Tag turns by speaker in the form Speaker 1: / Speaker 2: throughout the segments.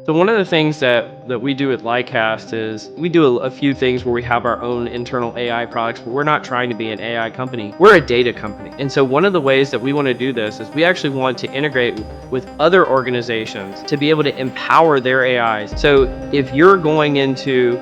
Speaker 1: So one of the things that we do at Lightcast is we do a few things where we have our own internal AI products, but we're not trying to be an AI company. We're a data company. And so one of the ways that we want to do this is we actually want to integrate with other organizations to be able to empower their AIs. So if you're going into,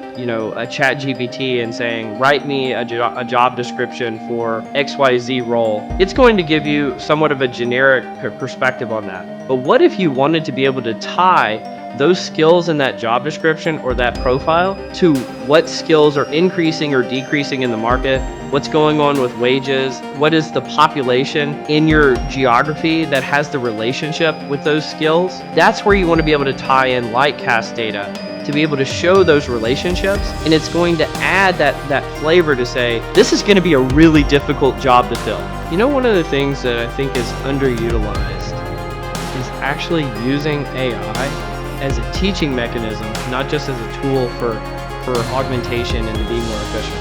Speaker 1: a chat GPT and saying, write me a job description for XYZ role, it's going to give you somewhat of a generic perspective on that. But what if you wanted to be able to tie those skills in that job description or that profile to what skills are increasing or decreasing in the market, what's going on with wages, what is the population in your geography that has the relationship with those skills? That's where you want to be able to tie in Lightcast data to be able to show those relationships, and it's going to add that flavor to say, this is going to be a really difficult job to fill. One of the things that I think is underutilized is actually using AI as a teaching mechanism, not just as a tool for augmentation and to be more efficient.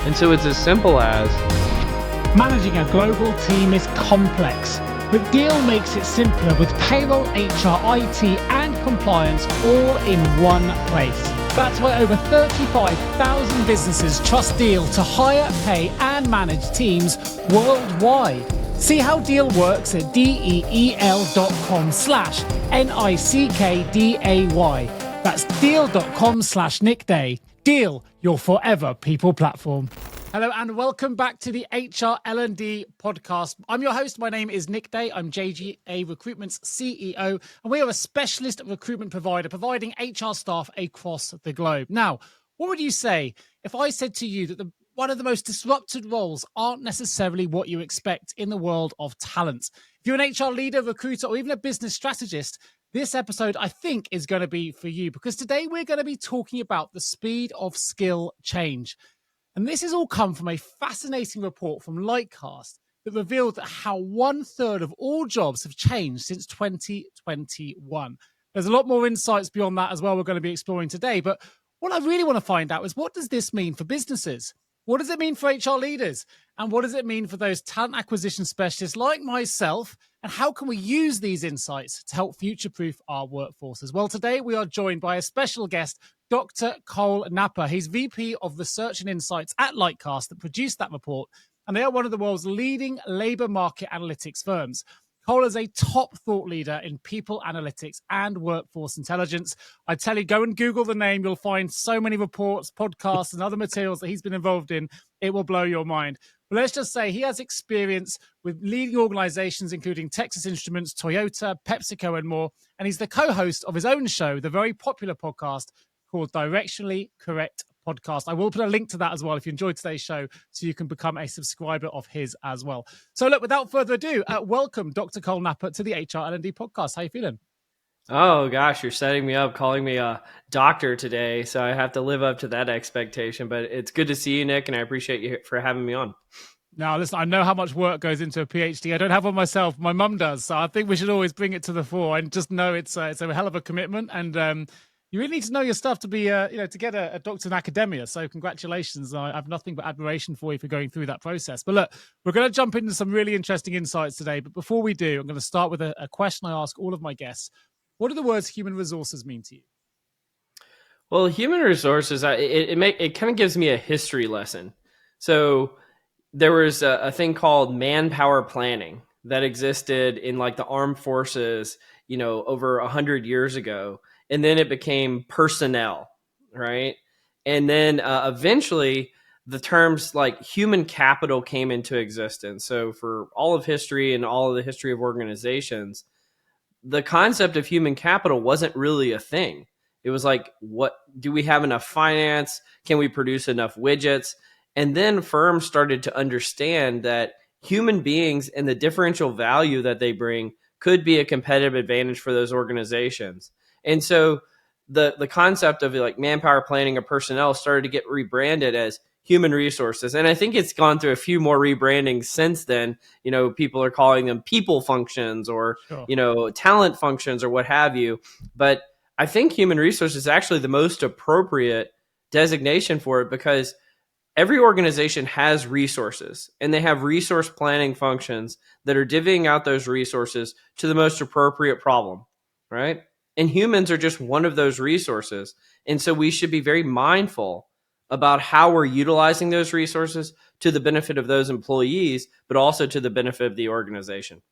Speaker 1: And so it's as simple as
Speaker 2: managing a global team is complex, but Deel makes it simpler with payroll, HR, IT, and compliance all in one place. That's why over 35,000 businesses trust Deel to hire, pay, and manage teams worldwide. See how Deel works at deel.com/NICKDAY. That's deel.com/NickDay. Deel, your forever people platform. Hello and welcome back to the HR L&D podcast. I'm your host. My name is Nick Day. I'm JGA Recruitment's CEO, and we are a specialist recruitment provider providing HR staff across the globe. Now, what would you say if I said to you that one of the most disrupted roles aren't necessarily what you expect in the world of talent? If you're an HR leader, recruiter, or even a business strategist, this episode, I think, is going to be for you, because today we're going to be talking about the speed of skill change. And this has all come from a fascinating report from Lightcast that revealed that how 1/3 of all jobs have changed since 2021. There's a lot more insights beyond that as well we're going to be exploring today. But what I really want to find out is, what does this mean for businesses? What does it mean for HR leaders? And what does it mean for those talent acquisition specialists like myself? And how can we use these insights to help future-proof our workforces? Well, today we are joined by a special guest, Dr. Cole Napper. He's VP of Research and Insights at Lightcast that produced that report, and they are one of the world's leading labor market analytics firms. Cole is a top thought leader in people analytics and workforce intelligence. I tell you, go and Google the name. You'll find so many reports, podcasts, and other materials that he's been involved in. It will blow your mind. But let's just say he has experience with leading organizations, including Texas Instruments, Toyota, PepsiCo, and more. And he's the co-host of his own show, the very popular podcast called Directionally Correct Podcast. I will put a link to that as well if you enjoyed today's show, so you can become a subscriber of his as well. So look, without further ado, welcome Dr. Cole Napper to the HR L&D podcast. How you feeling?
Speaker 1: Oh gosh, you're setting me up, calling me a doctor today, so I have to live up to that expectation. But it's good to see you, Nick, and I appreciate you for having me on.
Speaker 2: Now, listen, I know how much work goes into a PhD. I don't have one myself. My mum does, so I think we should always bring it to the fore. I just know it's a hell of a commitment, and you really need to know your stuff to be, to get a doctor in academia. So congratulations. I have nothing but admiration for you for going through that process. But look, we're going to jump into some really interesting insights today. But before we do, I'm going to start with a question I ask all of my guests. What do the words human resources mean to you?
Speaker 1: Well, human resources, it kind of gives me a history lesson. So there was a thing called manpower planning that existed in like the armed forces, over 100 years ago. And then it became personnel, right? And then eventually the terms like human capital came into existence. So for all of history and all of the history of organizations, the concept of human capital wasn't really a thing. It was like, what do we have enough finance? Can we produce enough widgets? And then firms started to understand that human beings and the differential value that they bring could be a competitive advantage for those organizations. And so the concept of like manpower planning or personnel started to get rebranded as human resources. And I think it's gone through a few more rebrandings since then. People are calling them people functions or, sure, talent functions or what have you. But I think human resources is actually the most appropriate designation for it, because every organization has resources, and they have resource planning functions that are divvying out those resources to the most appropriate problem, right? And humans are just one of those resources. And so we should be very mindful about how we're utilizing those resources to the benefit of those employees, but also to the benefit of the organization.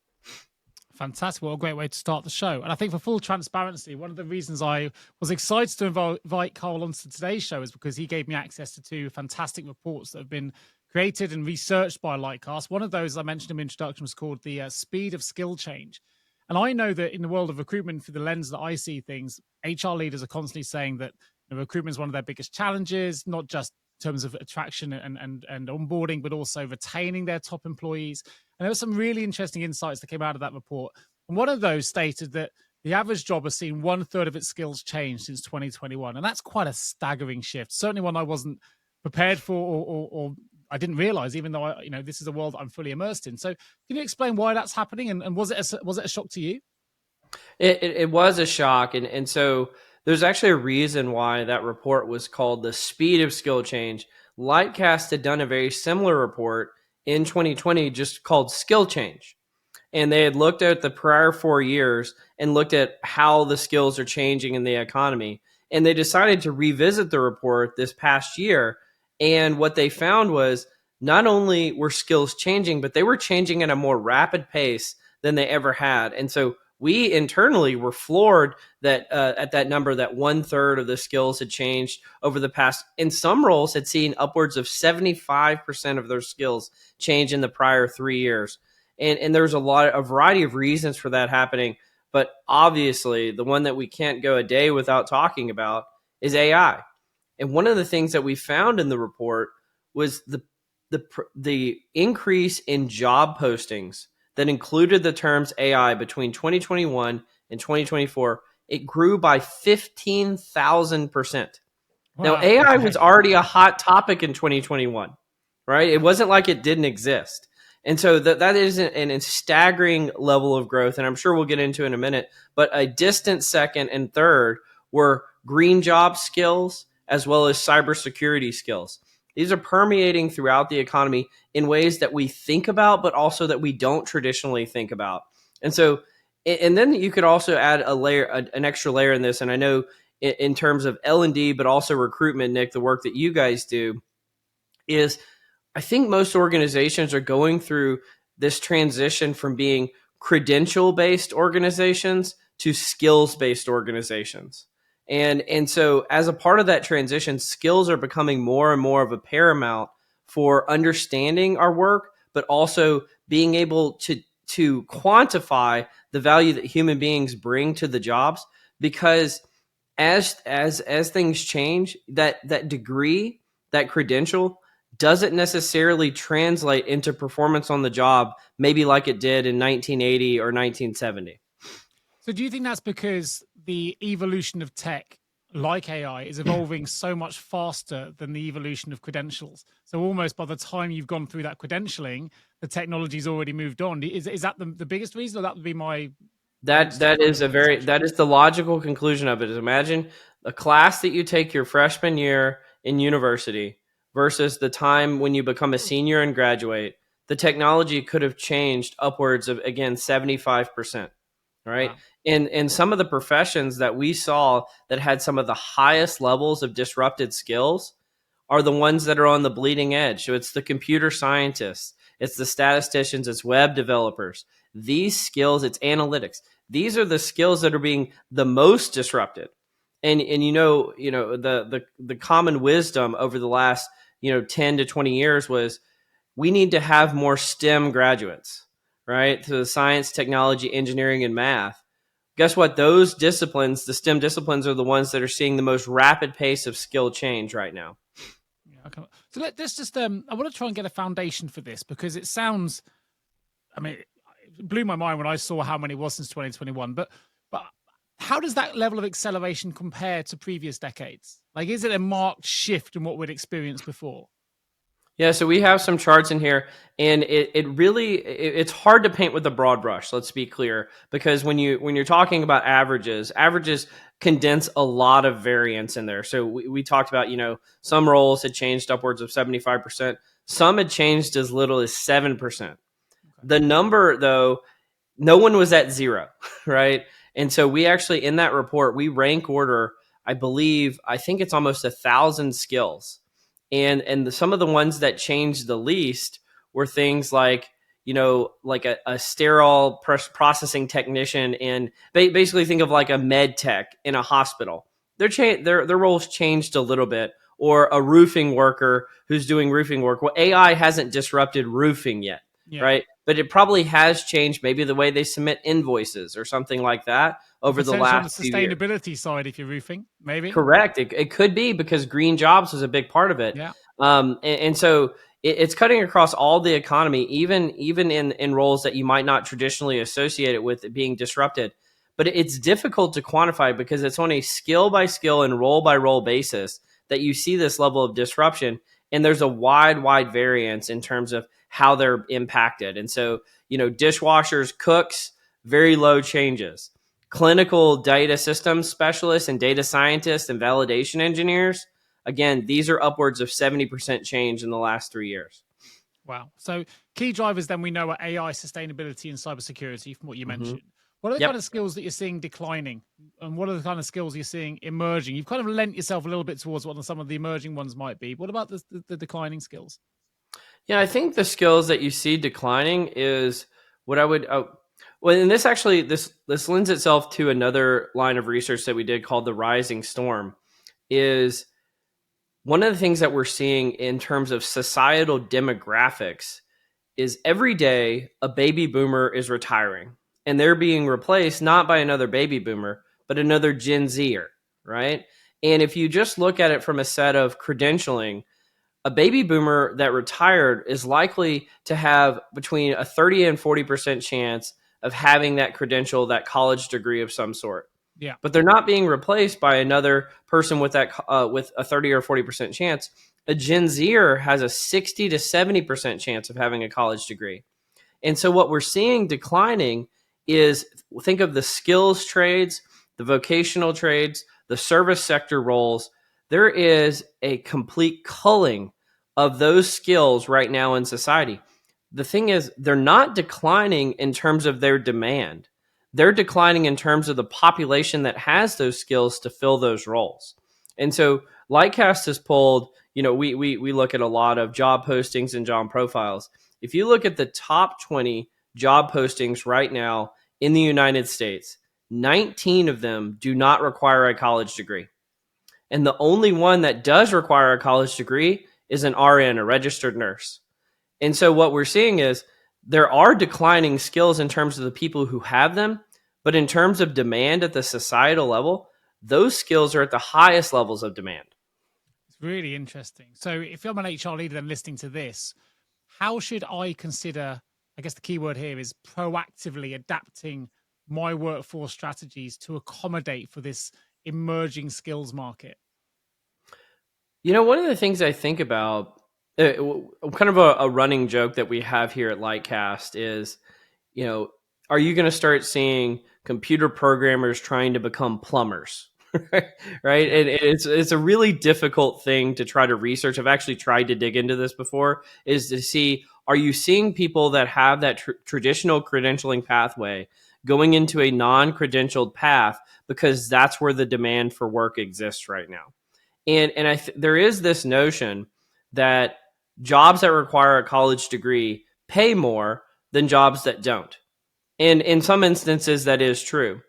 Speaker 2: Fantastic. What a great way to start the show. And I think for full transparency, one of the reasons I was excited to invite Carl onto today's show is because he gave me access to two fantastic reports that have been created and researched by Lightcast. One of those I mentioned in the introduction was called the Speed of Skill Change. And I know that in the world of recruitment, through the lens that I see things, HR leaders are constantly saying that recruitment is one of their biggest challenges, not just in terms of attraction and onboarding, but also retaining their top employees. And there were some really interesting insights that came out of that report. And one of those stated that the average job has seen 1/3 of its skills change since 2021. And that's quite a staggering shift. Certainly one I wasn't prepared for or I didn't realize, even though this is a world I'm fully immersed in. So can you explain why that's happening? And was it a shock to you?
Speaker 1: It was a shock. And so there's actually a reason why that report was called The Speed of Skill Change. Lightcast had done a very similar report in 2020 just called Skill Change. And they had looked at the prior 4 years and looked at how the skills are changing in the economy. And they decided to revisit the report this past year. And what they found was not only were skills changing, but they were changing at a more rapid pace than they ever had. And so we internally were floored that at that number, that 1/3 of the skills had changed over the past. In some roles, had seen upwards of 75% of their skills change in the prior 3 years. And there's a variety of reasons for that happening. But obviously, the one that we can't go a day without talking about is AI. And one of the things that we found in the report was the increase in job postings that included the terms AI between 2021 and 2024. It grew by 15,000%. Now,
Speaker 2: Wow.
Speaker 1: AI
Speaker 2: Okay.
Speaker 1: was already a hot topic in 2021, right? It wasn't like it didn't exist. And so that is a staggering level of growth. And I'm sure we'll get into in a minute. But a distant second and third were green job skills as well as cybersecurity skills. These are permeating throughout the economy in ways that we think about, but also that we don't traditionally think about. And so, and then you could also add a layer, an extra layer in this. And I know in terms of L&D, but also recruitment, Nick, the work that you guys do is I think most organizations are going through this transition from being credential-based organizations to skills-based organizations. And so as a part of that transition, skills are becoming more and more of a paramount for understanding our work, but also being able to quantify the value that human beings bring to the jobs. Because as things change, that degree, that credential doesn't necessarily translate into performance on the job, maybe like it did in 1980 or 1970.
Speaker 2: So do you think that's because the evolution of tech, like AI, is evolving so much faster than the evolution of credentials? So almost by the time you've gone through that credentialing, the technology's already moved on. Is that the biggest reason, or that would be my
Speaker 1: That is that is the logical conclusion of it. Is imagine a class that you take your freshman year in university versus the time when you become a senior and graduate. The technology could have changed upwards of, again, 75%. Right.
Speaker 2: Wow.
Speaker 1: And some of the professions that we saw that had some of the highest levels of disrupted skills are the ones that are on the bleeding edge. So it's the computer scientists, it's the statisticians, it's web developers. These skills, it's analytics. These are the skills that are being the most disrupted. And the common wisdom over the last 10 to 20 years was we need to have more STEM graduates, right? So science, technology, engineering, and math. Guess what? Those disciplines, the STEM disciplines, are the ones that are seeing the most rapid pace of skill change right now.
Speaker 2: Yeah, okay. So let's just I want to try and get a foundation for this, because it sounds, I mean, it blew my mind when I saw how many it was since 2021. But how does that level of acceleration compare to previous decades? Like, is it a marked shift in what we'd experienced before?
Speaker 1: Yeah, so we have some charts in here, and it's hard to paint with a broad brush. Let's be clear, because when you're talking about averages condense a lot of variance in there. So we talked about some roles had changed upwards of 75%, some had changed as little as 7%.
Speaker 2: Okay.
Speaker 1: The number, though, no one was at zero, right? And so we actually, in that report, we rank order, I think it's almost 1,000 skills. And some of the ones that changed the least were things like, like a sterile processing technician, and basically think of like a med tech in a hospital. Their roles changed a little bit, or a roofing worker who's doing roofing work. Well, AI hasn't disrupted roofing yet,
Speaker 2: Yeah.
Speaker 1: right? But it probably has changed maybe the way they submit invoices or something like that
Speaker 2: Or
Speaker 1: over the
Speaker 2: potentially on the
Speaker 1: last few years.
Speaker 2: sustainability side, if you're roofing, maybe.
Speaker 1: Correct. It could be, because green jobs was a big part of it.
Speaker 2: Yeah.
Speaker 1: And so it's cutting across all the economy, even in roles that you might not traditionally associate it with it being disrupted. But it's difficult to quantify, because it's on a skill by skill and role by role basis that you see this level of disruption. And there's a wide variance in terms of how they're impacted. And so, dishwashers, cooks, very low changes. Clinical data systems specialists and data scientists and validation engineers, again, these are upwards of 70% change in the last 3 years.
Speaker 2: Wow. So key drivers then we know are AI, sustainability, and cybersecurity from what you
Speaker 1: Mm-hmm.
Speaker 2: mentioned. What are the kind
Speaker 1: Yep.
Speaker 2: of skills that you're seeing declining? And what are the kind of skills you're seeing emerging? You've kind of lent yourself a little bit towards what some of the emerging ones might be. What about the declining skills?
Speaker 1: Yeah, I think the skills that you see declining is what I would. Well, and this lends itself to another line of research that we did called the rising storm. Is one of the things that we're seeing in terms of societal demographics is every day a baby boomer is retiring, and they're being replaced not by another baby boomer, but another Gen Zer, right? And if you just look at it from a set of credentialing, a baby boomer that retired is likely to have between a 30 and 40% chance of having that credential, that college degree of some sort.
Speaker 2: Yeah.
Speaker 1: But they're not being replaced by another person with that with a 30 or 40% chance. A Gen Zer has a 60 to 70% chance of having a college degree. And so what we're seeing declining is, think of the skills trades, the vocational trades, the service sector roles. There is a complete culling of those skills right now in society. The thing is, they're not declining in terms of their demand. They're declining in terms of the population that has those skills to fill those roles. And so Lightcast has pulled, we look at a lot of job postings and job profiles. If you look at the top 20 job postings right now in the United States, 19 of them do not require a college degree. And the only one that does require a college degree is an RN, a registered nurse. And so what we're seeing is there are declining skills in terms of the people who have them, but in terms of demand at the societal level, those skills are at the highest levels of demand.
Speaker 2: It's really interesting. So if I'm an HR leader then listening to this, how should I consider, I guess the key word here is proactively adapting my workforce strategies to accommodate for this emerging skills market?
Speaker 1: One of the things I think about, kind of a running joke that we have here at Lightcast is, are you going to start seeing computer programmers trying to become plumbers? Right. And it's a really difficult thing to try to research. I've actually tried to dig into this before, is to see, are you seeing people that have that traditional credentialing pathway going into a non-credentialed path because that's where the demand for work exists right now? And there is this notion that jobs that require a college degree pay more than jobs that don't. And in some instances, that is true.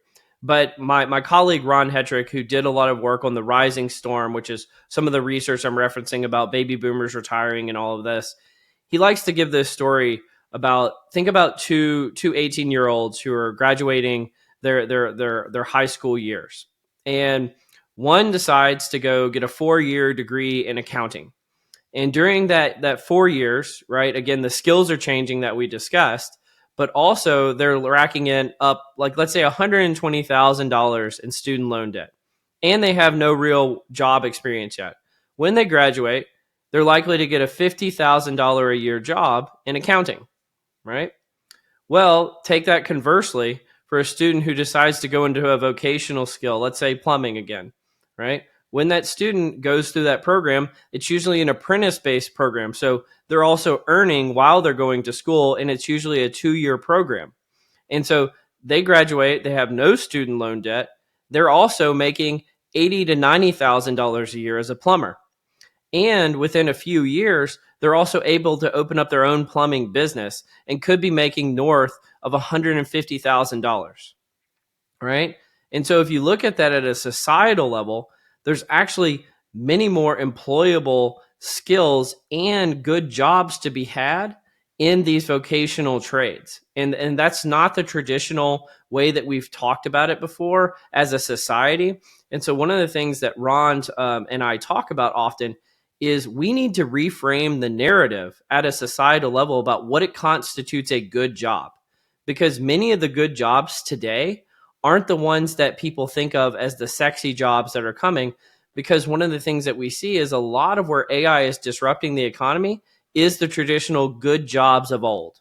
Speaker 1: But my colleague, Ron Hetrick, who did a lot of work on the rising storm, which is some of the research I'm referencing about baby boomers retiring and all of this, he likes to give this story about, think about two 18-year-olds who are graduating their high school years. And one decides to go get a 4-year degree in accounting. And during that 4 years, right, again, the skills are changing that we discussed, but also they're racking in up, like, let's say $120,000 in student loan debt. And they have no real job experience yet. When they graduate, they're likely to get a $50,000 a year job in accounting, right? Well, take that conversely for a student who decides to go into a vocational skill, let's say plumbing again, right? When that student goes through that program, it's usually an apprentice-based program. So they're also earning while they're going to school, and it's usually a 2-year program. And so they graduate, they have no student loan debt. They're also making $80,000 to $90,000 a year as a plumber. And within a few years, they're also able to open up their own plumbing business and could be making north of $150,000, right? And so if you look at that at a societal level, there's actually many more employable skills and good jobs to be had in these vocational trades. And that's not the traditional way that we've talked about it before as a society. And so one of the things that Ron and I talk about often is we need to reframe the narrative at a societal level about what it constitutes a good job. Because many of the good jobs today aren't the ones that people think of as the sexy jobs that are coming. Because one of the things that we see is a lot of where AI is disrupting the economy is the traditional good jobs of old.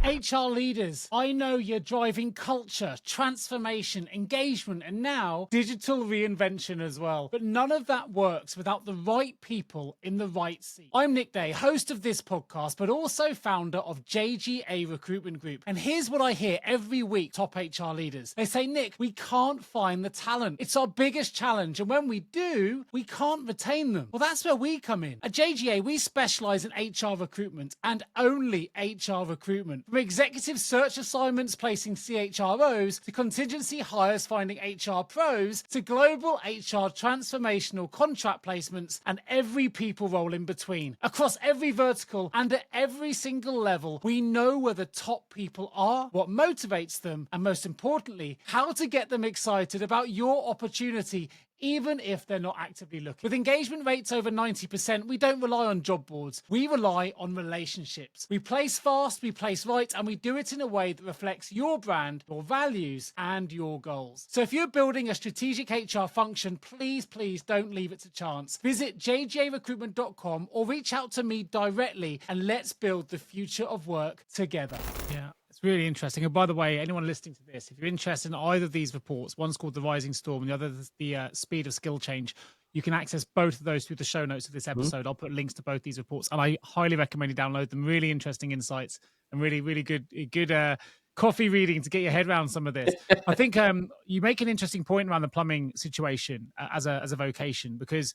Speaker 2: HR leaders, I know you're driving culture, transformation, engagement, and now digital reinvention as well. But none of that works without the right people in the right seat. I'm Nick Day, host of this podcast, but also founder of JGA Recruitment Group. And here's what I hear every week, top HR leaders. They say, Nick, we can't find the talent. It's our biggest challenge. And when we do, we can't retain them. Well, that's where we come in. At JGA, we specialize in HR recruitment and only HR recruitment. From executive search assignments placing CHROs, to contingency hires finding HR pros, to global HR transformational contract placements, and every people role in between. Across every vertical and at every single level, we know where the top people are, what motivates them, and most importantly, how to get them excited about your opportunity even if they're not actively looking. With engagement rates over 90%, we don't rely on job boards. We rely on relationships. We place fast, we place right, and we do it in a way that reflects your brand, your values, and your goals. So if you're building a strategic HR function, please don't leave it to chance. Visit jjrecruitment.com or reach out to me directly and let's build the future of work together. Yeah. It's really interesting. And by the way, anyone listening to this, if you're interested in either of these reports, one's called The Rising Storm and the other is the Speed of Skill Change, you can access both of those through the show notes of this episode. I'll put links to both these reports and I highly recommend you download them. Really interesting insights and really good coffee reading to get your head around some of this. I think you make an interesting point around the plumbing situation as a vocation, because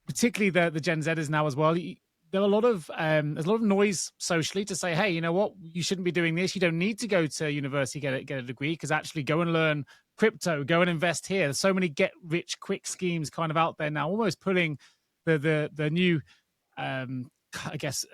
Speaker 2: particularly the Gen Zers now as well, there are there's a lot of noise socially to say, hey, you know what, you shouldn't be doing this. You don't need to go to university, get a degree, because actually go and learn crypto, go and invest here. There's so many get rich quick schemes kind of out there now, almost pulling the new, I guess,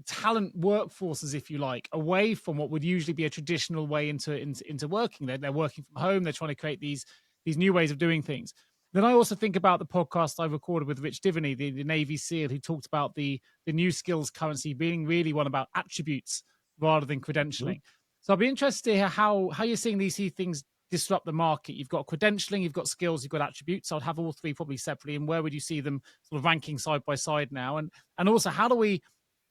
Speaker 2: talent workforces, if you like, away from what would usually be a traditional way into working. They're working from home. They're trying to create these new ways of doing things. Then I also think about the podcast I recorded with Rich Diviney, the Navy SEAL, who talked about the new skills currency being really one about attributes rather than credentialing. So I'd be interested to hear how you're seeing these things disrupt the market. You've got credentialing, you've got skills, you've got attributes. So I'd have all three probably separately. And where would you see them sort of ranking side by side now? And also, how do we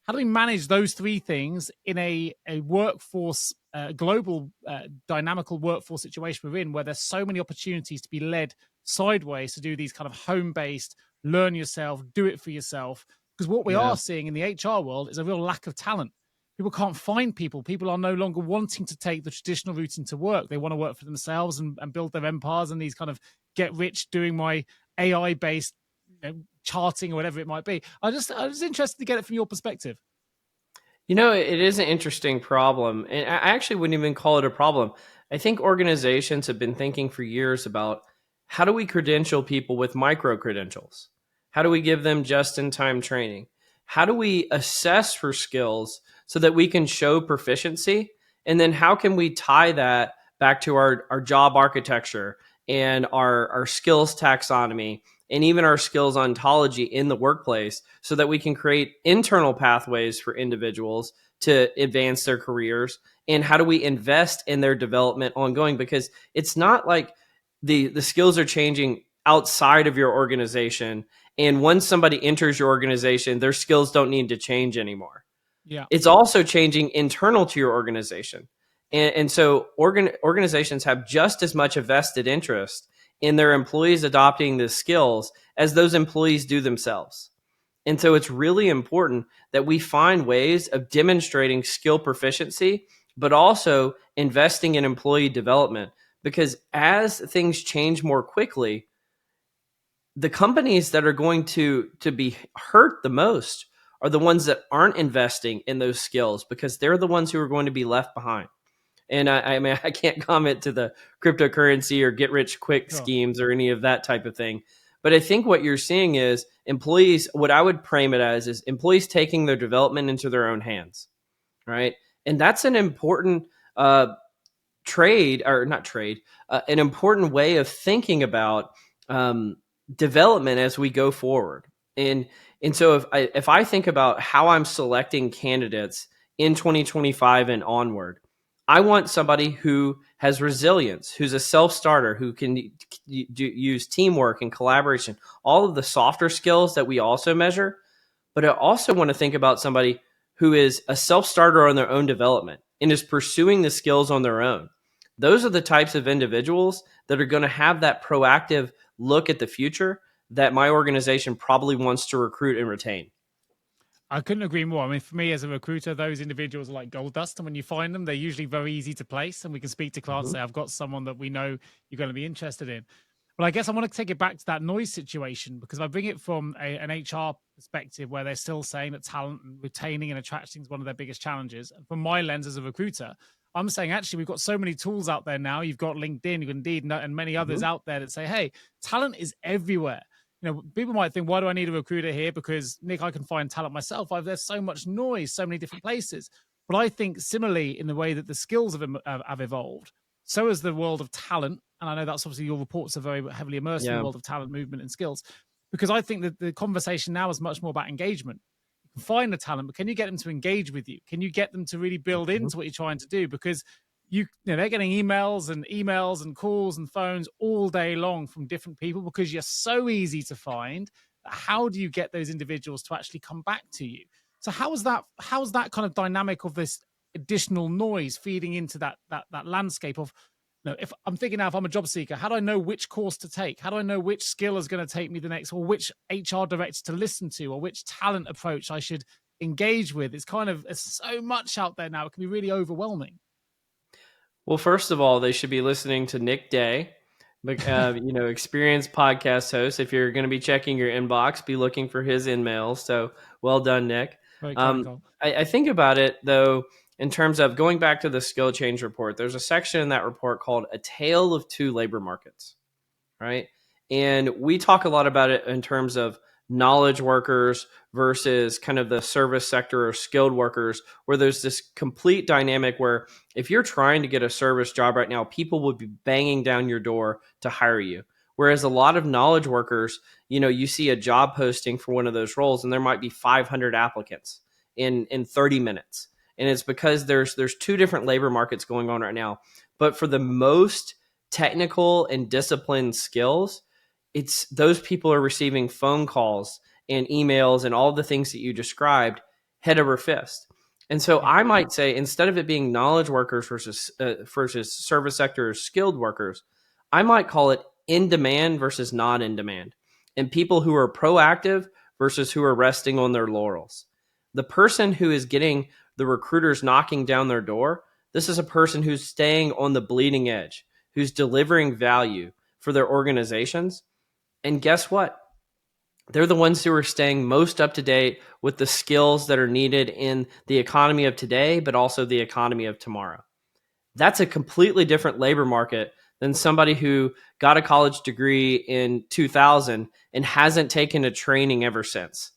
Speaker 2: manage those three things in a workforce, global, dynamical workforce situation we're in, where there's so many opportunities to be led sideways to do these kind of home-based, learn yourself, do it for yourself? Because what we are seeing in the HR world is a real lack of talent. People can't find people. People are no longer wanting to take the traditional route into work. They want to work for themselves and build their empires and these kind of get rich doing my AI-based charting or whatever it might be. I was interested to get it from your perspective.
Speaker 1: You know, it is an interesting problem. And I actually wouldn't even call it a problem. I think organizations have been thinking for years about how do we credential people with micro credentials? How do we give them just-in-time training? How do we assess for skills so that we can show proficiency? And then how can we tie that back to our job architecture and our skills taxonomy and even our skills ontology in the workplace so that we can create internal pathways for individuals to advance their careers? And how do we invest in their development ongoing? Because it's not like the skills are changing outside of your organization. And once somebody enters your organization, their skills don't need to change anymore.
Speaker 2: Yeah.
Speaker 1: It's also changing internal to your organization. And so organizations have just as much a vested interest in their employees adopting the skills as those employees do themselves. And so it's really important that we find ways of demonstrating skill proficiency but also investing in employee development. Because as things change more quickly, the companies that are going to be hurt the most are the ones that aren't investing in those skills, because they're the ones who are going to be left behind. And I mean, I can't comment to the cryptocurrency or get rich quick
Speaker 2: Sure.
Speaker 1: schemes or any of that type of thing. But I think what you're seeing is employees, what I would frame it as is employees taking their development into their own hands, right? And that's an important trade, or not trade, an important way of thinking about um, development as we go forward. And so if I think about how I'm selecting candidates in 2025 and onward, I want somebody who has resilience, who's a self starter, who can use teamwork and collaboration, all of the softer skills that we also measure. But I also want to think about somebody who is a self starter on their own development and is pursuing the skills on their own. Those are the types of individuals that are going to have that proactive look at the future that my organization probably wants to recruit and retain.
Speaker 2: I couldn't agree more. I mean, for me as a recruiter, those individuals are like gold dust. And when you find them, they're usually very easy to place. And we can speak to clients
Speaker 1: Mm-hmm.
Speaker 2: and say, I've got someone that we know you're going to be interested in. But I guess I want to take it back to that noise situation, because I bring it from an HR perspective where they're still saying that talent and retaining and attracting is one of their biggest challenges. And from my lens as a recruiter, I'm saying actually we've got so many tools out there now. You've got LinkedIn, you've got Indeed, and many others
Speaker 1: Mm-hmm.
Speaker 2: out there that say, hey, talent is everywhere. People might think, why do I need a recruiter here? Because Nick, I can find talent myself. There's so much noise, so many different places. But I think similarly in the way that the skills have evolved, so has the world of talent. And I know that's obviously your reports are very heavily immersed in the
Speaker 1: Yeah.
Speaker 2: world of talent movement and skills, because I think that the conversation now is much more about engagement. You can find the talent, but can you get them to engage with you? Can you get them to really build
Speaker 1: Mm-hmm.
Speaker 2: into what you're trying to do? Because they're getting emails and calls and phones all day long from different people because you're so easy to find. How do you get those individuals to actually come back to you? So how's that kind of dynamic of this additional noise feeding into that landscape of, if I'm thinking now, if I'm a job seeker, how do I know which course to take? How do I know which skill is going to take me the next, or which HR director to listen to, or which talent approach I should engage with? There's so much out there now. It can be really overwhelming.
Speaker 1: Well, first of all, they should be listening to Nick Day, experienced podcast host. If you're going to be checking your inbox, be looking for his emails. So well done, Nick.
Speaker 2: Very kind, Cole.
Speaker 1: I think about it, though, in terms of going back to the skill change report, there's a section in that report called A Tale of Two Labor Markets, right? And we talk a lot about it in terms of knowledge workers versus kind of the service sector or skilled workers, where there's this complete dynamic where if you're trying to get a service job right now, people would be banging down your door to hire you. Whereas a lot of knowledge workers, you see a job posting for one of those roles and there might be 500 applicants in 30 minutes. And it's because there's two different labor markets going on right now. But for the most technical and disciplined skills, it's those people are receiving phone calls and emails and all the things that you described head over fist. And so
Speaker 2: Yeah.
Speaker 1: I might say, instead of it being knowledge workers versus service sector or skilled workers, I might call it in demand versus not in demand, and people who are proactive versus who are resting on their laurels. The person who is getting the recruiters knocking down their door, this is a person who's staying on the bleeding edge, who's delivering value for their organizations. And guess what? They're the ones who are staying most up to date with the skills that are needed in the economy of today, but also the economy of tomorrow. That's a completely different labor market than somebody who got a college degree in 2000 and hasn't taken a training ever since.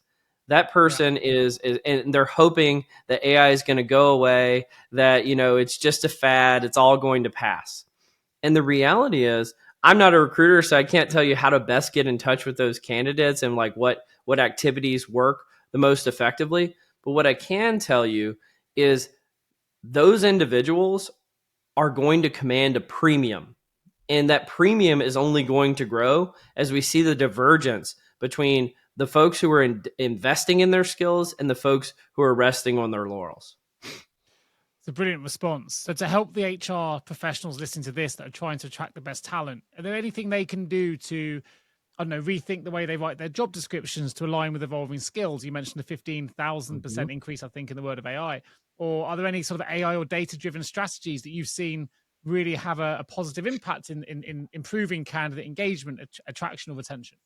Speaker 1: That
Speaker 2: Yeah.
Speaker 1: person is and they're hoping that AI is going to go away, that, it's just a fad, it's all going to pass. And the reality is, I'm not a recruiter, so I can't tell you how to best get in touch with those candidates and like what activities work the most effectively. But what I can tell you is those individuals are going to command a premium. And that premium is only going to grow as we see the divergence between the folks who are investing in their skills and the folks who are resting on their laurels.
Speaker 2: It's a brilliant response. So to help the HR professionals listening to this that are trying to attract the best talent, are there anything they can do to, I don't know, rethink the way they write their job descriptions to align with evolving skills? You mentioned the 15,000%
Speaker 1: Mhm.
Speaker 2: increase, I think, in the word of AI. Or are there any sort of AI or data-driven strategies that you've seen really have a positive impact in improving candidate engagement, attraction, or retention?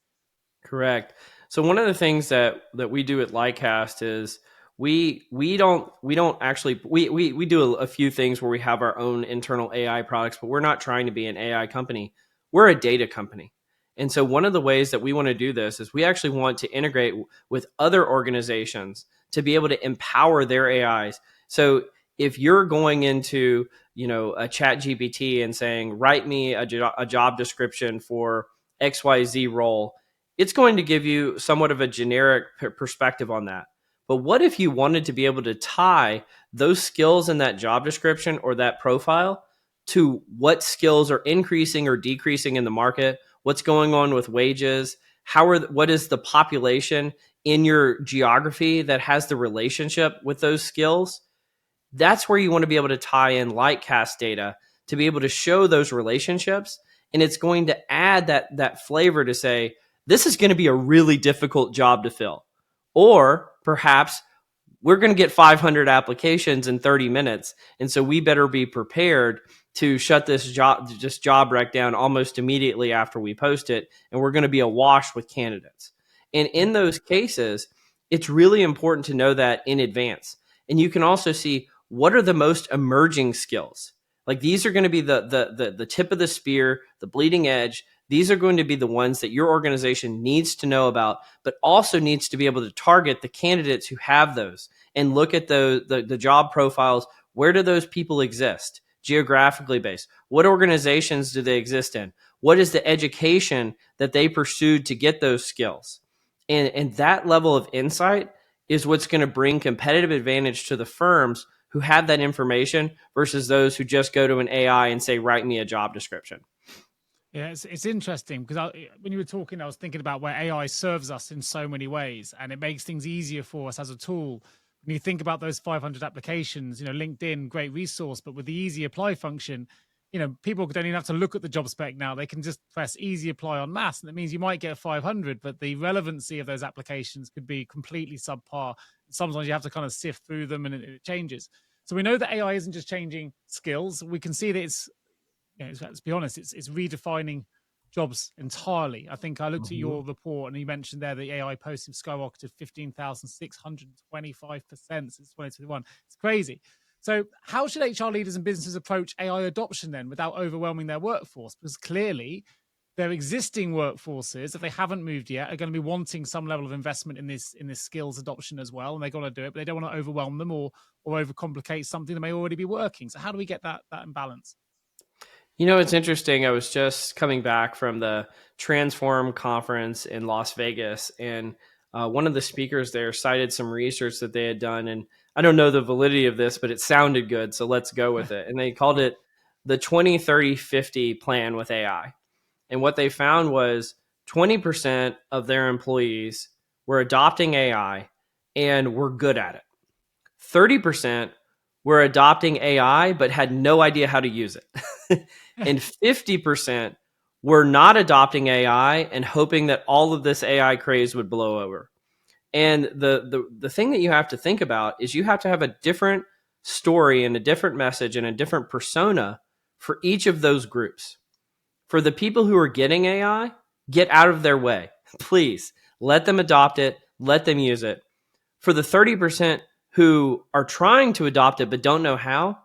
Speaker 1: Correct. So one of the things that we do at Lightcast is we don't actually we do a few things where we have our own internal AI products, but we're not trying to be an AI company. We're a data company. And so one of the ways that we want to do this is we actually want to integrate with other organizations to be able to empower their AIs. So if you're going into, a chat GPT and saying, write me a job description for XYZ role, it's going to give you somewhat of a generic perspective on that. But what if you wanted to be able to tie those skills in that job description or that profile to what skills are increasing or decreasing in the market? What's going on with wages? What is the population in your geography that has the relationship with those skills? That's where you want to be able to tie in Lightcast data to be able to show those relationships. And it's going to add that flavor to say, this is going to be a really difficult job to fill. Or perhaps we're going to get 500 applications in 30 minutes. And so we better be prepared to shut this job rec down almost immediately after we post it. And we're going to be awash with candidates. And in those cases, it's really important to know that in advance. And you can also see, what are the most emerging skills? Like, these are going to be the tip of the spear, the bleeding edge. These are going to be the ones that your organization needs to know about, but also needs to be able to target the candidates who have those and look at the job profiles. Where do those people exist? Geographically based. What organizations do they exist in? What is the education that they pursued to get those skills? And that level of insight is what's going to bring competitive advantage to the firms who have that information versus those who just go to an AI and say, write me a job description.
Speaker 2: Yeah, it's interesting because when you were talking, I was thinking about where AI serves us in so many ways, and it makes things easier for us as a tool. When you think about those 500 applications, LinkedIn, great resource, but with the easy apply function, people don't even have to look at the job spec now. They can just press easy apply en masse, and that means you might get 500, but the relevancy of those applications could be completely subpar. Sometimes you have to kind of sift through them, and it changes. So we know that AI isn't just changing skills. We can see that let's be honest, it's redefining jobs entirely. I think I looked at your report and you mentioned there the AI posts have skyrocketed 15,625% since 2021. It's crazy. So how should HR leaders and businesses approach AI adoption then without overwhelming their workforce? Because clearly their existing workforces, if they haven't moved yet, are going to be wanting some level of investment in this skills adoption as well, and they've got to do it, but they don't want to overwhelm them or overcomplicate something that may already be working. So how do we get that imbalance?
Speaker 1: It's interesting. I was just coming back from the Transform conference in Las Vegas, and one of the speakers there cited some research that they had done. And I don't know the validity of this, but it sounded good. So let's go with it. And they called it the 20-30-50 plan with AI. And what they found was 20% of their employees were adopting AI and were good at it. 30% were adopting AI but had no idea how to use it. And 50% were not adopting AI and hoping that all of this AI craze would blow over. And the thing that you have to think about is you have to have a different story and a different message and a different persona for each of those groups. For the people who are getting AI, get out of their way. Please let them adopt it, let them use it. For the 30% who are trying to adopt it but don't know how,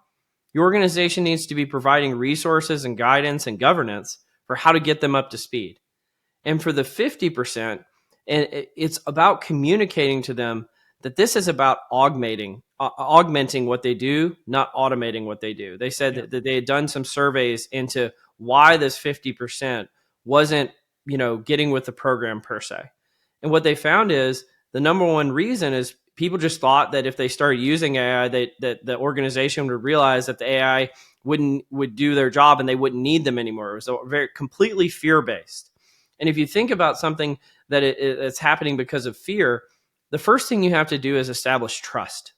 Speaker 1: your organization needs to be providing resources and guidance and governance for how to get them up to speed. And for the 50%, and it's about communicating to them that this is about augmenting what they do, not automating what they do. They said that they had done some surveys into why this 50% wasn't, getting with the program per se. And what they found is the number one reason is people just thought that if they started using AI, that the organization would realize that the AI would do their job and they wouldn't need them anymore. It was very completely fear-based. And if you think about something that it's happening because of fear, the first thing you have to do is establish trust,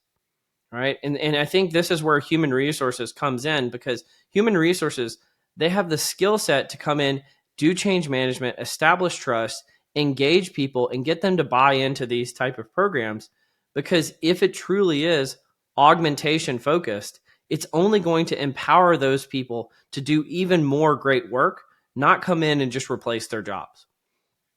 Speaker 1: right? And I think this is where human resources comes in, because human resources, they have the skill set to come in, do change management, establish trust, engage people, and get them to buy into these type of programs. Because if it truly is augmentation focused, it's only going to empower those people to do even more great work, not come in and just replace their jobs.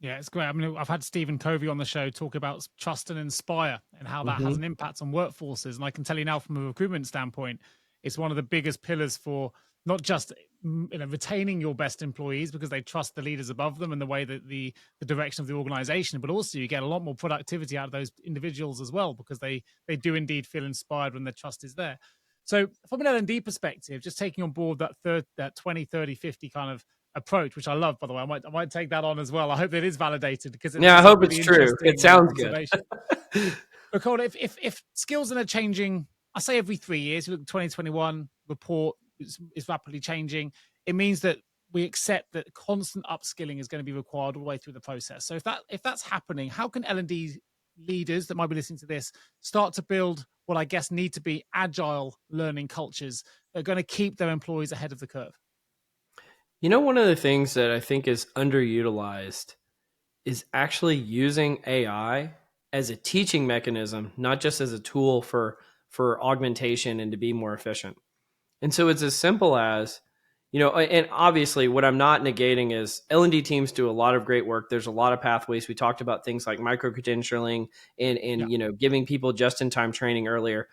Speaker 2: Yeah, it's great. I mean, I've had Stephen Covey on the show talk about trust and inspire and how that has
Speaker 1: Mm-hmm.
Speaker 2: an impact on workforces. And I can tell you now, from a recruitment standpoint, it's one of the biggest pillars for not just retaining your best employees because they trust the leaders above them and the way that the direction of the organization, but also you get a lot more productivity out of those individuals as well because they do indeed feel inspired when their trust is there. So from an L&D perspective, just taking on board that 20, 30, 50 kind of approach, which I love, by the way. I might take that on as well. I hope that is validated because
Speaker 1: Yeah, I
Speaker 2: it's a
Speaker 1: hope it's
Speaker 2: really
Speaker 1: true. It
Speaker 2: interesting
Speaker 1: sounds good.
Speaker 2: observation. But Cole, if skills are changing, I say every 3 years, you look at 2021 report is rapidly changing. It means that we accept that constant upskilling is going to be required all the way through the process. So if that's happening, how can L&D leaders that might be listening to this start to build what I guess need to be agile learning cultures that are going to keep their employees ahead of the curve?
Speaker 1: One of the things that I think is underutilized is actually using AI as a teaching mechanism, not just as a tool for augmentation and to be more efficient. And so it's as simple as, and obviously what I'm not negating is L&D teams do a lot of great work. There's a lot of pathways. We talked about things like micro-credentialing
Speaker 2: Yeah.
Speaker 1: and giving people just-in-time training earlier.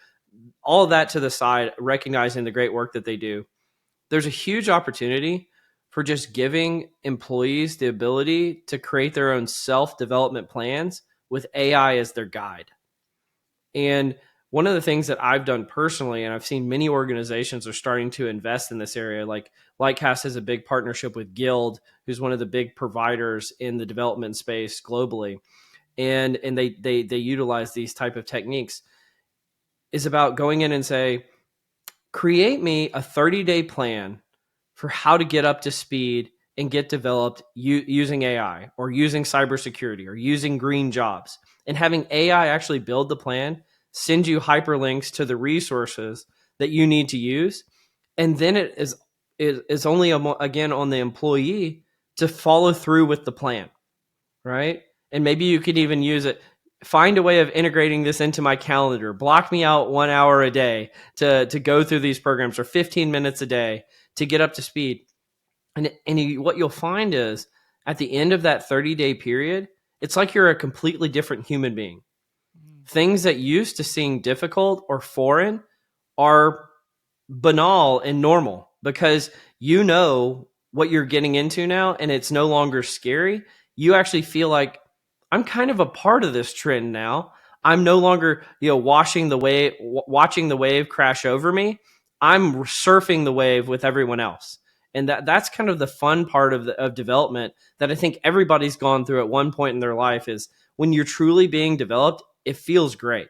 Speaker 1: All of that to the side, recognizing the great work that they do. There's a huge opportunity for just giving employees the ability to create their own self-development plans with AI as their guide. And one of the things that I've done personally, and I've seen many organizations are starting to invest in this area, like Lightcast has a big partnership with Guild, who's one of the big providers in the development space globally. And they utilize these type of techniques, is about going in and say, create me a 30-day plan for how to get up to speed and get developed using AI or using cybersecurity or using green jobs, and having AI actually build the plan, send you hyperlinks to the resources that you need to use. And then it is only again on the employee to follow through with the plan, right? And maybe you could even use it. Find a way of integrating this into my calendar. Block me out 1 hour a day to go through these programs, or 15 minutes a day to get up to speed. And what you'll find is at the end of that 30-day period, it's like you're a completely different human being. Things that used to seem difficult or foreign are banal and normal because you know what you're getting into now, and it's no longer scary. You actually feel like I'm kind of a part of this trend now. I'm no longer, watching the wave crash over me. I'm surfing the wave with everyone else. And that's kind of the fun part of development that I think everybody's gone through at one point in their life, is when you're truly being developed, it feels great.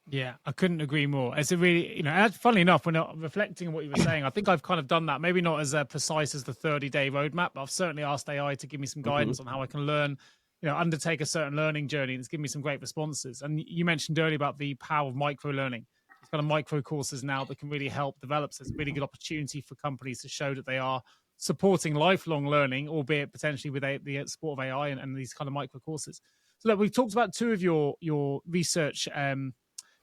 Speaker 2: Yeah, I couldn't agree more. It's a really, and funnily enough, when reflecting on what you were saying, I think I've kind of done that. Maybe not as precise as the 30-day roadmap, but I've certainly asked AI to give me some
Speaker 1: Mm-hmm.
Speaker 2: guidance on how I can learn, undertake a certain learning journey. And it's given me some great responses. And you mentioned earlier about the power of micro learning. There's kind of micro courses now that can really help develop. So it's a really good opportunity for companies to show that they are supporting lifelong learning, albeit potentially with the support of AI and these kind of micro courses. So look, we've talked about two of your research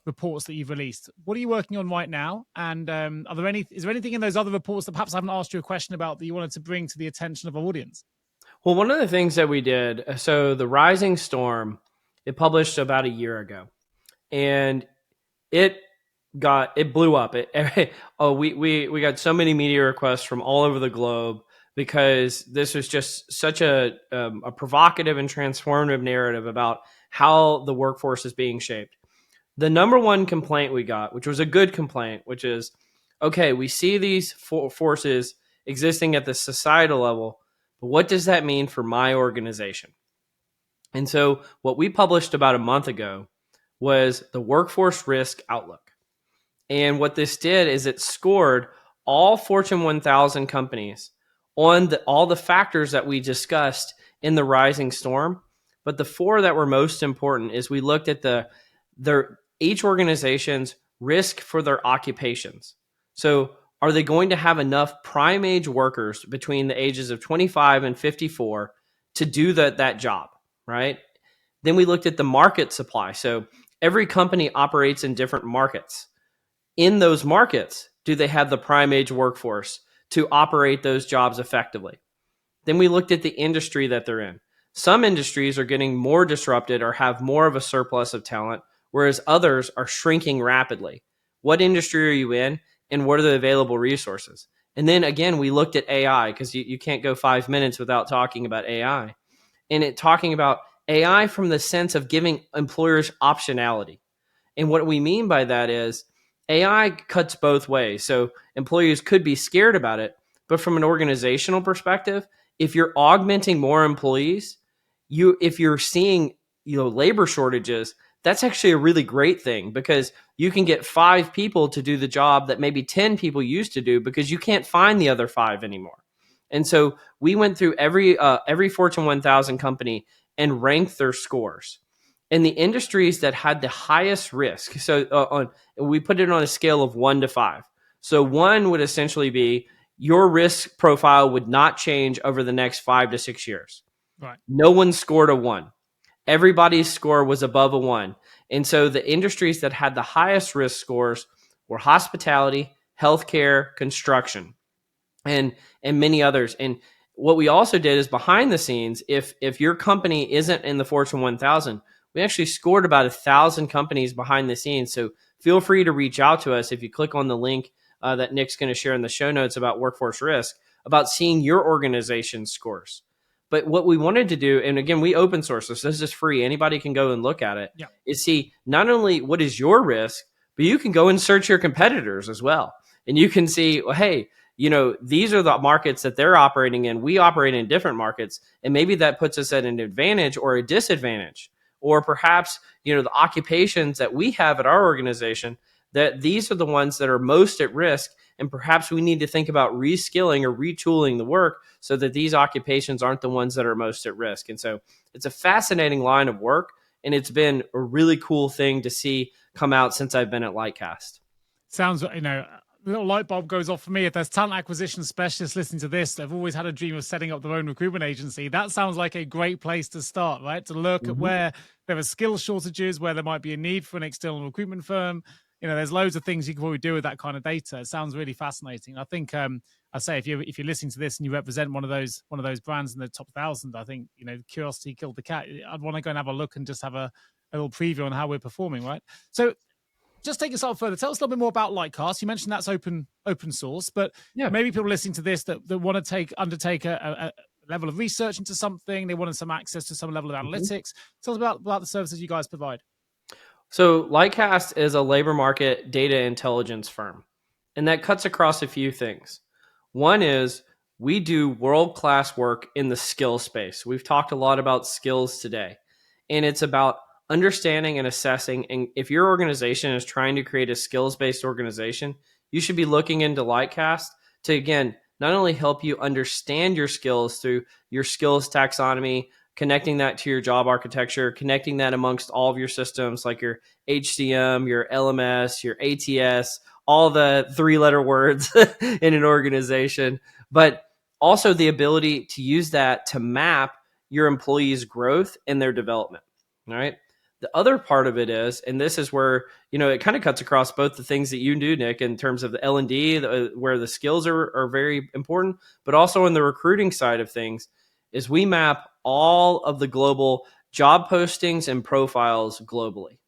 Speaker 2: reports that you've released. What are you working on right now? And is there anything in those other reports that perhaps I haven't asked you a question about that you wanted to bring to the attention of our audience?
Speaker 1: Well, one of the things that we did, so the Rising Storm, it published about a year ago, and it it blew up. We got so many media requests from all over the globe because this was just such a provocative and transformative narrative about how the workforce is being shaped. The number one complaint we got, which was a good complaint, which is, okay, we see these forces existing at the societal level, but what does that mean for my organization? And so what we published about a month ago was the Workforce Risk Outlook. And what this did is it scored all Fortune 1000 companies on all the factors that we discussed in the Rising Storm. But the four that were most important is we looked at each organization's risk for their occupations. So are they going to have enough prime age workers between the ages of 25 and 54 to do that job, right? Then we looked at the market supply. So every company operates in different markets. in those markets, do they have the prime age workforce to operate those jobs effectively? Then we looked at the industry that they're in. Some industries are getting more disrupted or have more of a surplus of talent, whereas others are shrinking rapidly. What industry are you in, and what are the available resources? And then again, we looked at AI, because you can't go 5 minutes without talking about AI. And it talking about AI from the sense of giving employers optionality. And what we mean by that is AI cuts both ways. So employees could be scared about it, but from an organizational perspective, if you're augmenting more employees, if you're seeing labor shortages, that's actually a really great thing, because you can get 5 people to do the job that maybe 10 people used to do, because you can't find the other 5 anymore. And so we went through every Fortune 1000 company and ranked their scores. In the industries that had the highest risk, so we put it on a scale of 1 to 5. So 1 would essentially be your risk profile would not change over the next 5 to 6 years.
Speaker 2: Right.
Speaker 1: No one scored a 1. Everybody's score was above a 1. And so the industries that had the highest risk scores were hospitality, healthcare, construction, and many others. And what we also did is, behind the scenes, if your company isn't in the Fortune 1000, we actually scored about 1,000 companies behind the scenes. So feel free to reach out to us if you click on the link that Nick's going to share in the show notes about workforce risk, about seeing your organization's scores. But what we wanted to do, and again, we open source this. This is free. Anybody can go and look at it.
Speaker 2: Yeah.
Speaker 1: Is see not only what is your risk, but you can go and search your competitors as well. And you can see, well, hey, these are the markets that they're operating in. We operate in different markets. And maybe that puts us at an advantage or a disadvantage. Or perhaps, the occupations that we have at our organization, that these are the ones that are most at risk. And perhaps we need to think about reskilling or retooling the work so that these occupations aren't the ones that are most at risk. And so it's a fascinating line of work. And it's been a really cool thing to see come out since I've been at Lightcast.
Speaker 2: Sounds, a little light bulb goes off for me. If there's talent acquisition specialists listening to this, they've always had a dream of setting up their own recruitment agency. That sounds like a great place to start, right? To look at where there are skill shortages, where there might be a need for an external recruitment firm. There's loads of things you can probably do with that kind of data. It sounds really fascinating. I think, I say, if you're listening to this and you represent one of those brands in the top 1,000, I think, curiosity killed the cat. I'd want to go and have a look and just have a little preview on how we're performing, right? So, just take us on further. Tell us a little bit more about Lightcast. You mentioned that's open source, but maybe people listening to this that want to undertake a level of research into something, they wanted some access to some level of analytics. Tell us about the services you guys provide.
Speaker 1: So Lightcast is a labor market data intelligence firm, and that cuts across a few things. One is we do world-class work in the skill space. We've talked a lot about skills today, and it's about understanding and assessing. And if your organization is trying to create a skills-based organization, you should be looking into Lightcast to, again, not only help you understand your skills through your skills taxonomy, connecting that to your job architecture, connecting that amongst all of your systems like your HCM, your LMS, your ATS, all the 3-letter words in an organization, but also the ability to use that to map your employees' growth and their development. All right. The other part of it is, and this is where, it kind of cuts across both the things that you do, Nick, in terms of the L&D, where the skills are very important, but also in the recruiting side of things, is we map all of the global job postings and profiles globally.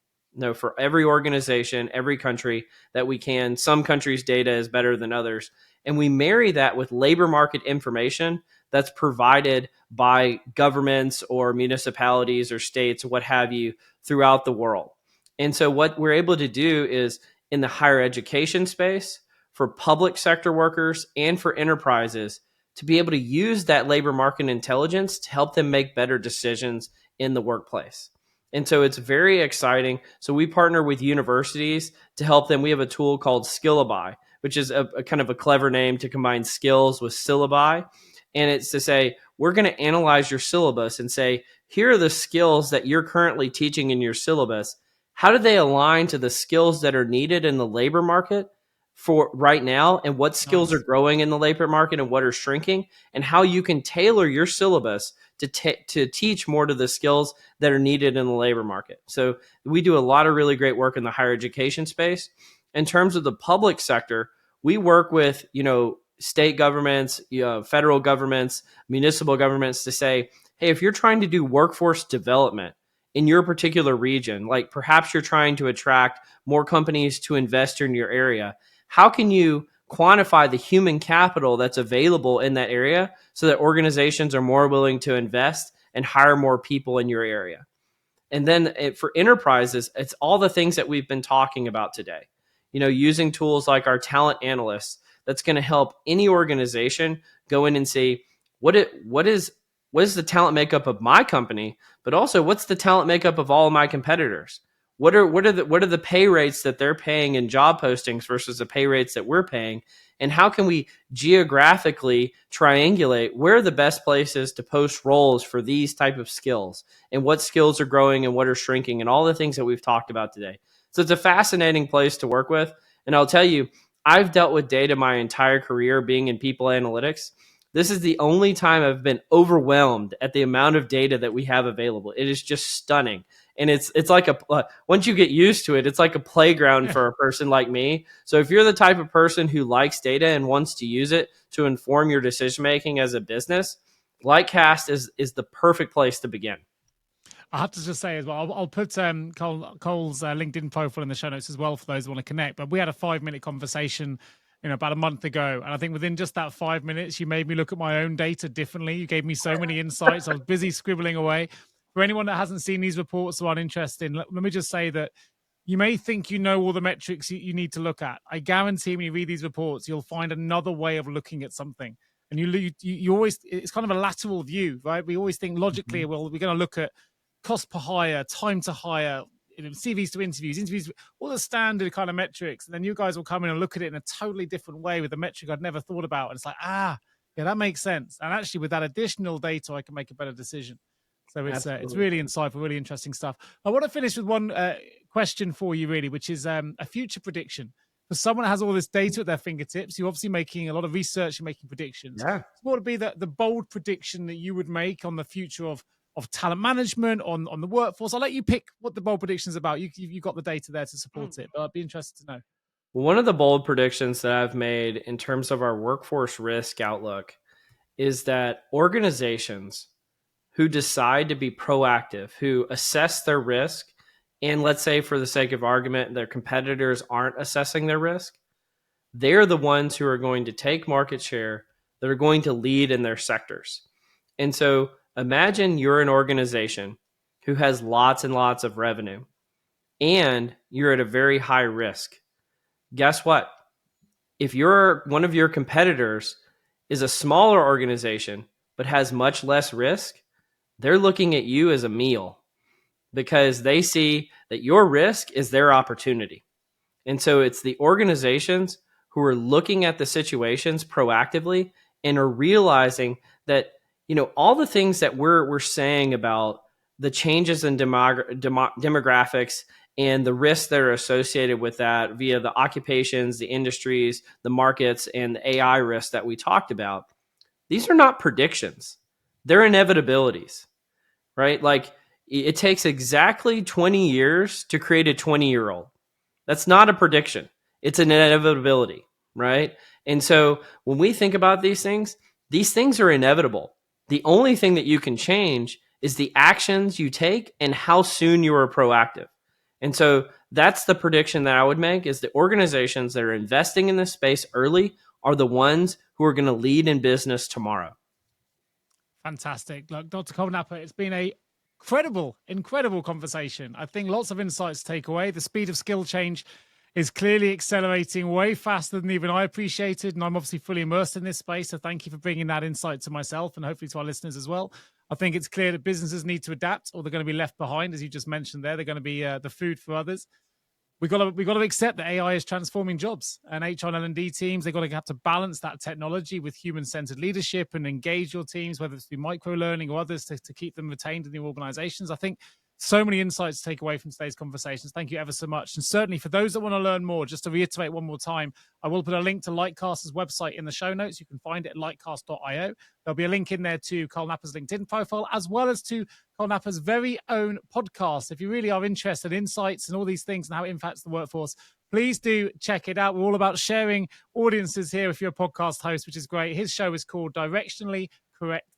Speaker 1: For every organization, every country that we can. Some countries' data is better than others. And we marry that with labor market information that's provided by governments or municipalities or states, what have you, throughout the world. And so what we're able to do is, in the higher education space, for public sector workers and for enterprises, to be able to use that labor market intelligence to help them make better decisions in the workplace. And so it's very exciting. So we partner with universities to help them. We have a tool called Skillaby, which is a kind of a clever name to combine skills with syllabi. And it's to say, we're going to analyze your syllabus and say, here are the skills that you're currently teaching in your syllabus. How do they align to the skills that are needed in the labor market for right now, and what skills are growing in the labor market and what are shrinking, and how you can tailor your syllabus to teach more to the skills that are needed in the labor market. So we do a lot of really great work in the higher education space. In terms of the public sector, we work with, state governments, federal governments, municipal governments to say, hey, if you're trying to do workforce development in your particular region, like perhaps you're trying to attract more companies to invest in your area, how can you quantify the human capital that's available in that area so that organizations are more willing to invest and hire more people in your area? And then for enterprises, it's all the things that we've been talking about today. Using tools like our talent analysts, that's going to help any organization go in and see what is the talent makeup of my company, but also what's the talent makeup of all of my competitors. What are the pay rates that they're paying in job postings versus the pay rates that we're paying, and how can we geographically triangulate where are the best places to post roles for these type of skills, and what skills are growing and what are shrinking, and all the things that we've talked about today. So it's a fascinating place to work with. And I'll tell you, I've dealt with data my entire career being in people analytics. This is the only time I've been overwhelmed at the amount of data that we have available. It is just stunning. And it's like once you get used to it, it's like a playground for a person like me. So if you're the type of person who likes data and wants to use it to inform your decision making as a business, Lightcast is the perfect place to begin.
Speaker 2: I have to just say as well, I'll put Cole's LinkedIn profile in the show notes as well for those who want to connect. But we had a 5-minute conversation, about a month ago. And I think within just that 5 minutes, you made me look at my own data differently. You gave me so many insights. I was busy scribbling away. For anyone that hasn't seen these reports or aren't interested, let me just say that you may think you know all the metrics you need to look at. I guarantee when you read these reports, you'll find another way of looking at something. And you always, it's kind of a lateral view, right? We always think logically, well, we're going to look at cost per hire, time to hire, CVs to interviews, all the standard kind of metrics. And then you guys will come in and look at it in a totally different way with a metric I'd never thought about. And it's like, yeah, that makes sense. And actually with that additional data, I can make a better decision. So it's really insightful, really interesting stuff. I want to finish with one question for you, really, which is a future prediction. For someone that has all this data at their fingertips, you're obviously making a lot of research and making predictions.
Speaker 1: Yeah.
Speaker 2: What would be the bold prediction that you would make on the future of talent management, on the workforce? I'll let you pick what the bold prediction is about. You've got the data there to support it, but I'd be interested to know.
Speaker 1: One of the bold predictions that I've made in terms of our workforce risk outlook is that organizations who decide to be proactive, who assess their risk, and let's say for the sake of argument, their competitors aren't assessing their risk, they're the ones who are going to take market share, that are going to lead in their sectors. And so imagine you're an organization who has lots and lots of revenue and you're at a very high risk. Guess what? If one of your competitors is a smaller organization but has much less risk, they're looking at you as a meal because they see that your risk is their opportunity. And so it's the organizations who are looking at the situations proactively and are realizing that, all the things that we're saying about the changes in demographics and the risks that are associated with that via the occupations, the industries, the markets, and the AI risks that we talked about, these are not predictions. They're inevitabilities, right? Like it takes exactly 20 years to create a 20-year-old. That's not a prediction. It's an inevitability, right? And so when we think about these things are inevitable. The only thing that you can change is the actions you take and how soon you are proactive. And so that's the prediction that I would make, is the organizations that are investing in this space early are the ones who are going to lead in business tomorrow.
Speaker 2: Fantastic. Look, Dr. Cole-Napper, it's been a incredible conversation. I think lots of insights to take away. The speed of skill change is clearly accelerating way faster than even I appreciated. And I'm obviously fully immersed in this space. So thank you for bringing that insight to myself and hopefully to our listeners as well. I think it's clear that businesses need to adapt or they're going to be left behind, as you just mentioned there. They're going to be the food for others. We've got to accept that AI is transforming jobs, and HR and L&D teams, they've got to have to balance that technology with human-centered leadership and engage your teams, whether it's through micro-learning or others, to keep them retained in the organizations. I think so many insights to take away from today's conversations. Thank you ever so much. And certainly for those that want to learn more, just to reiterate one more time, I will put a link to Lightcast's website in the show notes. You can find it at lightcast.io. There'll be a link in there to Cole-Napper's LinkedIn profile, as well as to Cole-Napper's very own podcast. If you really are interested in insights and all these things and how it impacts the workforce, Please do check it out. We're all about sharing audiences here if you're a podcast host, which is great. His show is called Directionally Correct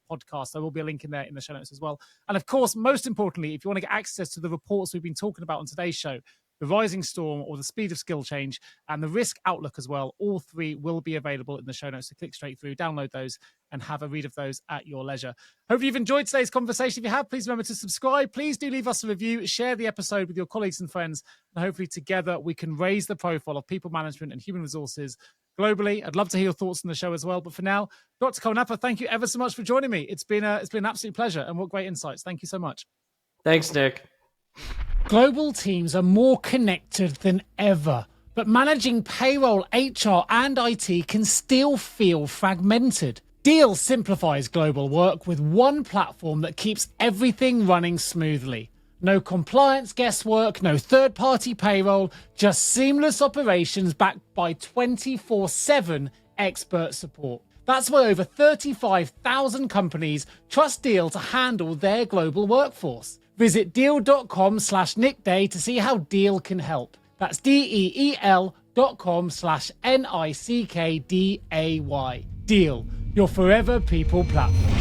Speaker 2: podcast. There will be a link in there in the show notes as well. And of course, most importantly, if you want to get access to the reports we've been talking about on today's show, the rising storm or the speed of skill change and the risk outlook as well, all three will be available in the show notes. So click straight through, download those and have a read of those at your leisure. Hope you've enjoyed today's conversation. If you have, please remember to subscribe. Please do leave us a review, share the episode with your colleagues and friends, and hopefully together we can raise the profile of people management and human resources globally. I'd love to hear your thoughts on the show as well. But for now, Dr. Kolnappa, thank you ever so much for joining me. It's been an absolute pleasure, and what great insights. Thank you so much.
Speaker 1: Thanks, Nick.
Speaker 2: Global teams are more connected than ever, but managing payroll, HR, and IT can still feel fragmented. Deel simplifies global work with one platform that keeps everything running smoothly. No compliance guesswork, no third-party payroll, just seamless operations backed by 24/7 expert support. That's why over 35,000 companies trust Deel to handle their global workforce. Visit deel.com/nickday to see how Deel can help. That's DEEL.com/NICKDAY. Deel, your forever people platform.